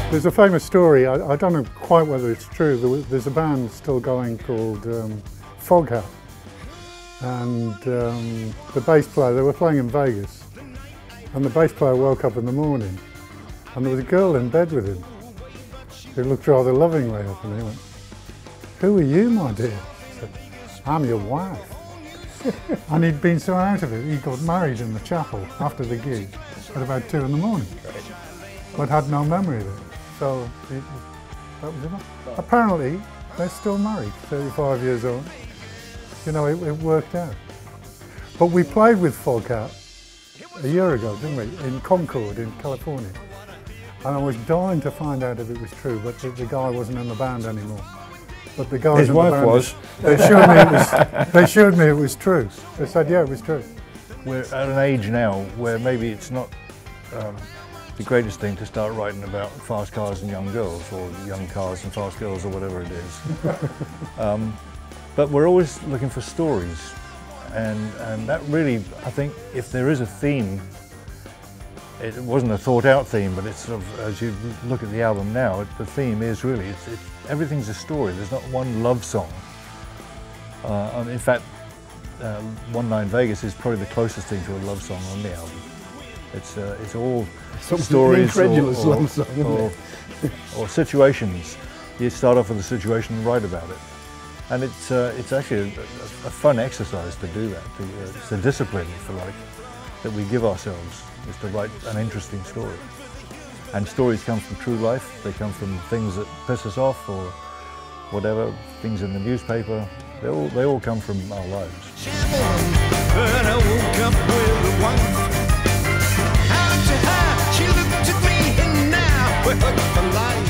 There's a famous story, I don't know quite whether it's true, there's a band still going called Foghat, and the bass player, they were playing in Vegas, and the bass player woke up in the morning and there was a girl in bed with him who looked rather lovingly at him, and he went, "Who are you, my dear?" She said, "I'm your wife." And he'd been so out of it, he got married in the chapel after the gig at about 2 in the morning, but had no memory of it. So that was enough. Apparently, they're still married, 35 years old. You know, it worked out. But we played with Foghat a year ago, didn't we, in Concord in California. And I was dying to find out if it was true, but the guy wasn't in the band anymore. But the guys His wife was. They showed me it was true. They said, yeah, it was true. We're at an age now where maybe it's not the greatest thing to start writing about fast cars and young girls, or young cars and fast girls, or whatever it is. But we're always looking for stories, and that really, I think, if there is a theme, it wasn't a thought out theme, but it's sort of, as you look at the album now, the theme is really, everything's a story. There's not one love song. In fact, One Night in Vegas is probably the closest thing to a love song on the album. It's all stories love song, or situations. You start off with a situation and write about it. And it's actually a fun exercise to do that. It's a discipline, if you like, that we give ourselves, is to write an interesting story. And stories come from true life. They come from things that piss us off, or whatever, things in the newspaper. They all come from our lives. But I woke up with a wife. How to high, she looked at me, and now we're hooked for life.